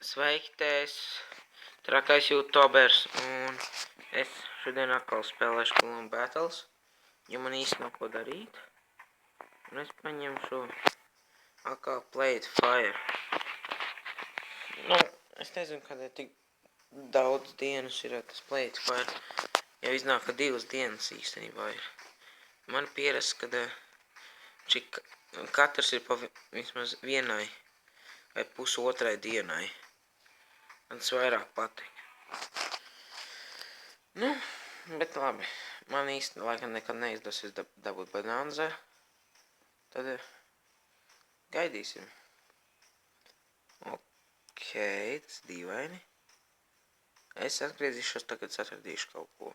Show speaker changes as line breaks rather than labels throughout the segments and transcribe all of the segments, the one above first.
Sveikties, trakais YouTubers, un es šodien atkal spēlēšu Gloom Battles, jo man īsti nav ko darīt, un es paņemšu atkal Play It Fire. Nu, es nezinu, kādēļ tik daudz dienas ir tas Play It Fire, jau iznāk, ka 2 dienas īstenībā ir. Man pierast, kad katrs ir pa vismaz vienai vai pusotrai dienai. Man tas vairāk patīk. Nu, bet labi. Man īsti laikam nekad neizdosies dabūt banānze. Tad gaidīsim. Ok, tas dīvaini. Es atgriezīšos tagad, atradīšu kaut ko.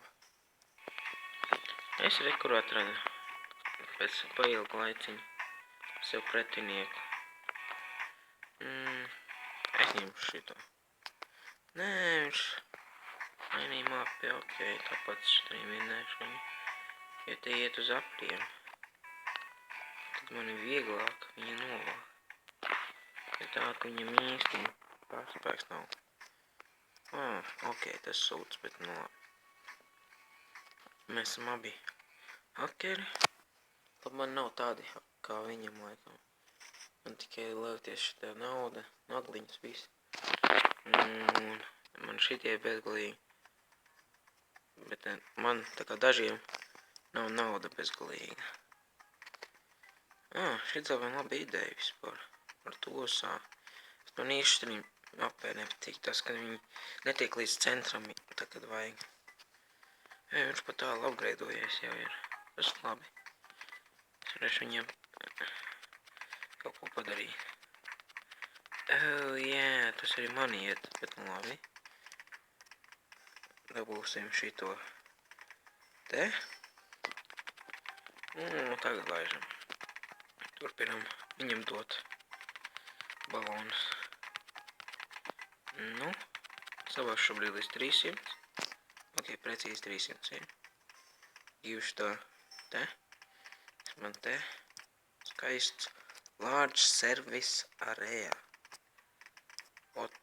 Es rekur atradu pēc pailgu laiciņu sev pretinieku. Es ņemšu šito. Nē, viņš mainīja mapi, ok, tāpēc šitiem vinnēšu viņu. Ja te iet uz apriem, tad man ir vieglāk viņa novāk. Ja tā, ka viņam īsti pārspēks nav. Ok, tas sūds, bet nu labi. Mēs esam abi hakeri. Tad man nav tādi kā viņam laikam. Man tikai liekties šitā nauda, nagliņas viss. Un man šitie bezgalīgi. Bet man, tā kā dažiem, nav nauda bezgalīga. Šitā vēl laba ideja vispār. Ar to sā. Man īsti viņam mapē nepatīk tas, ka viņi netiek līdz centram, tā kad vajag. Viņš pat tālu upgradeojies jau ir. Tas labi. Es varēšu viņam kaut ko padarīt. Jā, tas arī man iet, bet nu labi. Dabūsim šito te. Un tagad laižam. Turpinam viņam dot balonus. Nu, savāks šobrīd līdz 300. Ok, precīzi 300 ir. Ģivšu tā te. Man te skaists large service area.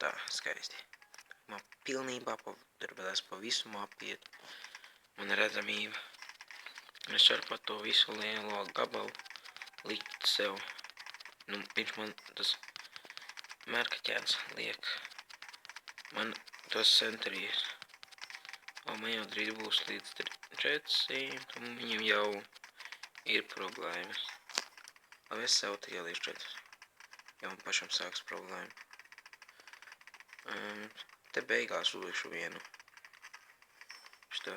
Tā, skaisti. Man pilnībā darbēdās pa visu mapiet. Man redzamība. Es varu pa to visu lielo gabalu likt sev. Nu, viņš man tas mērkaķēns liek. Man tos centrijas. Man jau drīz būs līdz 400, un viņam jau ir problēmas. Labi, es sev tikai līdz 4. Jau man pašam sāks problēma. Te beigās uzlikšu vienu. Šitā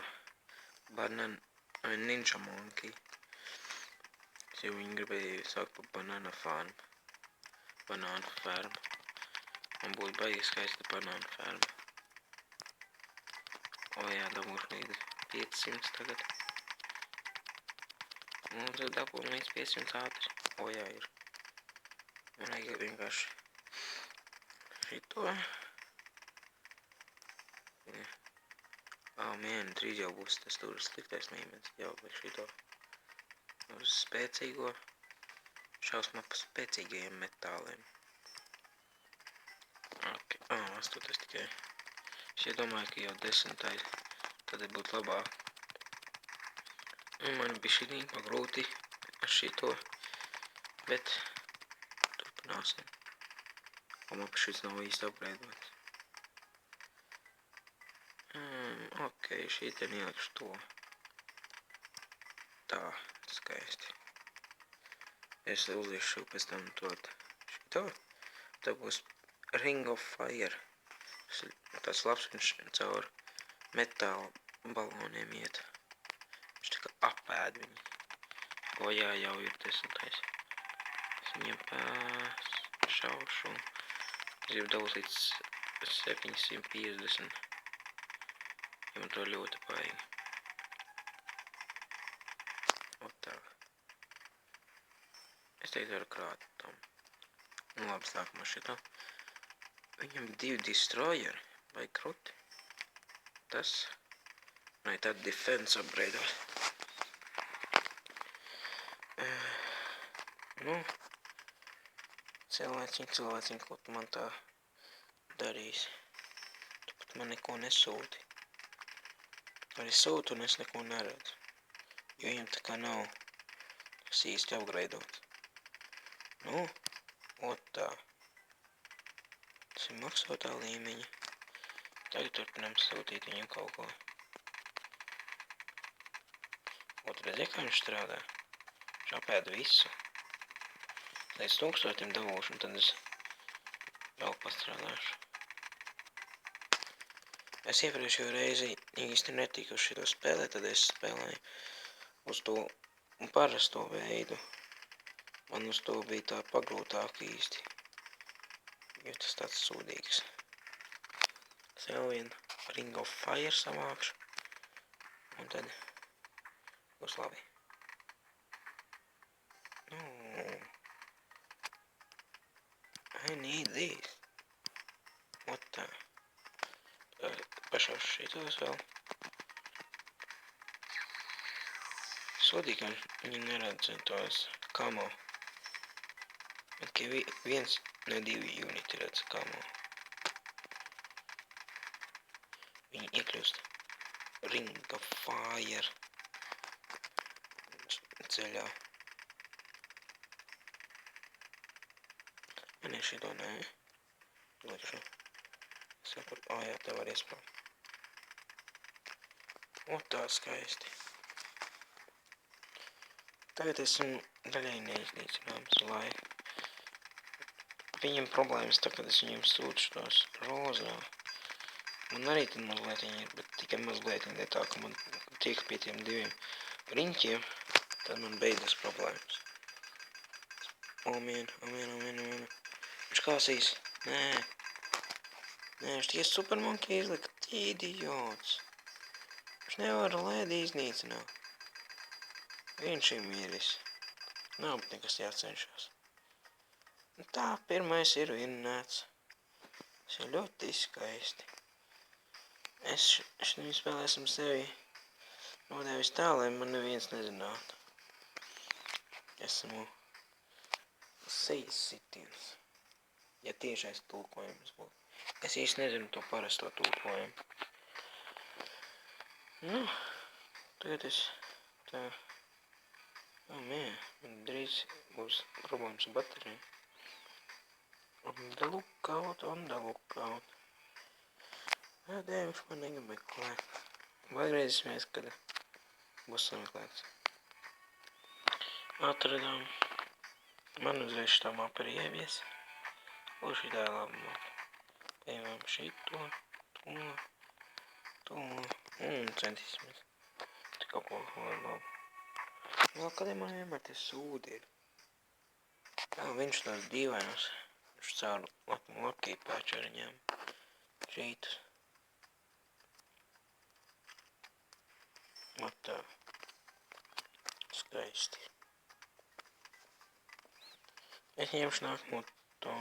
Ninja Monkey. Es jau viņu gribēju sākt pa Banana Farm. Banana Farm. Man būtu baigi skaista Banana Farm. Jā, dabūšu līdz 500 tagad. Un tad dabūšu līdz 500 ātri. Jā, ir. Man vajag vienkārši šito. Drīz jau būs tas tur sliktais līmenis. Jau vajag šito uz spēcīgo. Šausmā pa spēcīgajiem metāliem. Ok, 8 tikai. Es iedomāju, ka jau 10. Tad būtu labāk. Man bija šī grūti ar šito. Bet turpināsim. Man šis nav īsti upgradeots. Ok, šī te nielikšu to. Tā, skaisti. Es uzlikšu pēc tam tot šito. Tā būs Ring of Fire. Tas ir tāds labs, viņš caur metāla baloniem iet. Viņš tā kā apēd viņu. Jā, jau ir 10. Es viņam šaušu. Es gribu dabūt līdz 750. Ja man to ļoti vajag. Tā. Es teiktu varu krāt tam. Nu labi, sākumā šito. Viņam 2 destroyeri. Vai kruti. Tas. Vai tad defense upgradeos. Cilvēciņ, ko tu man tā darīsi? Tu pat man neko nesūti. Arī sūtu un es neko neredzu. Jo viņam tā kā nav tas īsti upgradeots. Nu, otā. Tas ir maksotā līmeņa. Tagad turpinām sūtīt viņam kaut ko. Redzēji, kā viņš strādā? Viņš apēda visu. Līdz 1000 dabūšu, un tad es vēl pastrādāšu. Es iepriekšējo reizi īsti netiku uz šito spēlē, tad es spēlēju uz to parasto veidu. Man uz to bija tā pagrūtāk īsti. Jo tas tāds sūdīgs. Es jau vienu Ring of Fire samākšu. Un tad būs labi. I need this. What tā? Pašās šitos vēl. Sodīgi, ka viņi neredz tos kamo. Bet, ka viens ne 2 uniti redz kamo. Viņi iekļūst Ring of Fire ceļā. Ne, šito nē. Likšu. Saku, jā, te var iespēt. O, tā skaisti. Tagad esmu daļai neiznīcināms, lai viņam problēmas tā, kad es viņam sūtu šitos rozā. Man arī tad mazliet ir, bet tikai mazliet ir tā, ka man tiek pie tiem 2 riņķiem, tad man beidzas problēmas. Omien. Viņš kāsīs. Nē, viņš tikai Supermonkey izlika. Idiots. Viņš nevar lēdi iznīcināt. Viņš ir mīris. Nav pat nekas jācenšas. Tā, pirmais ir vinnēts. Tas ir ļoti skaisti. Es šim spēlē esmu sevi nodevis tā, lai man neviens nezinātu. Esmu sejas sitiens. Ja tiešais tulkojums būtu. Es īsti nezinu to parasto tulkojumu. Nu, tagad es tā... man drīz būs problēmas ar bateriju. On the lookout. Viņš man nemeklē. Vēlreizēsimies, kad būs sameklēts. Atradām. Man uzreiz šitā mapa ir ievies. Lūk, šitā ir laba mapa. Paņemam šito, to. Centīsimies. Te kaut ko labu. Vēl kādēļ man vienmēr tie sūdi ir? Viņš tās dīvainas. Viņš caur Lucky Patch ar viņām. Šītus. Tā. Skaisti. Es ņemšu nākamo to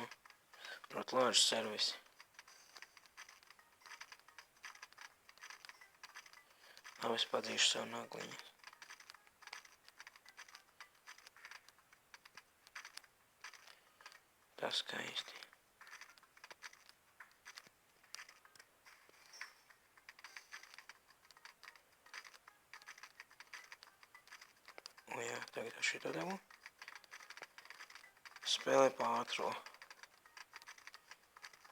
large servisi. Labi, es padzīšu savu nagliņu. Tā skaisti. O jā, tagad ar šito devu. Spēlē pa ātro.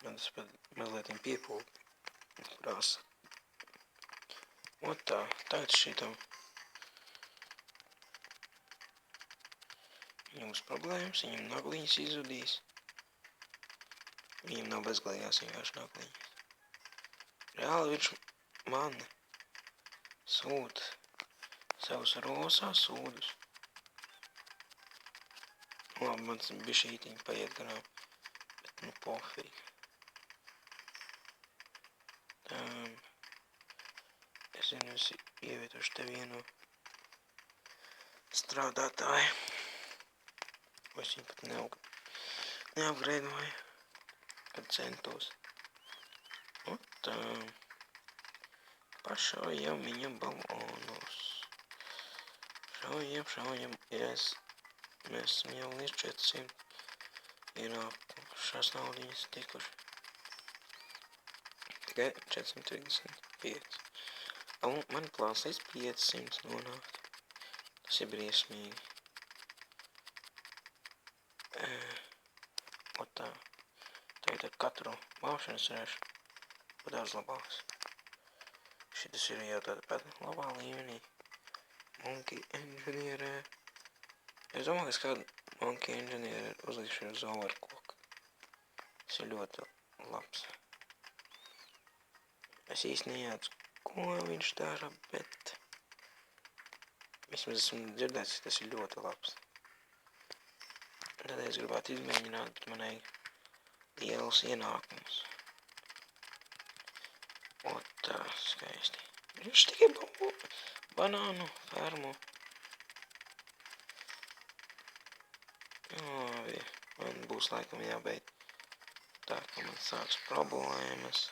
Man tas pat mazliet piepūp prasa. O tā, tagad šitam. Viņam būs problēmas, viņam nagliņas izzudīs. Viņam nav bezgalīgās vienkārši nagliņas. Reāli viņš man sūta savus rosā sūdus. Labi, man bišķītiņi paiet garām, bet nu pofīgi. Es zinu, es ievietošu te vienu strādātāju. Vai es viņu pat neupgradeoju, kad centos. Un tā. Pašaujam viņam balonus. Šaujam, yes. Mēs esam jau līdz 400 ienākušās naudiņas tikuši. tikai 435. Un man plāns līdz 500 nonākt. Tas ir briesmīgi. Tā. Tagad ar katru bāšanas rešu pa daudz labāks. Šitas ir jau tāda pat labā līmenī. Monkey Engineer. Es domāju, ka es kādu Monkey Engineer uzlikšu uz overclock. Tas ir ļoti labs. Es īsti nejaucu, ko viņš dara, bet vismaz esmu dzirdēts, ka tas ir ļoti labs. Tad es gribētu izmēģināt, bet man liels ienākums. Tā, skaisti. Viņš tikai banānu fermu. Labi, man būs laikam jābeidz. Tā, ka man sāks problēmas.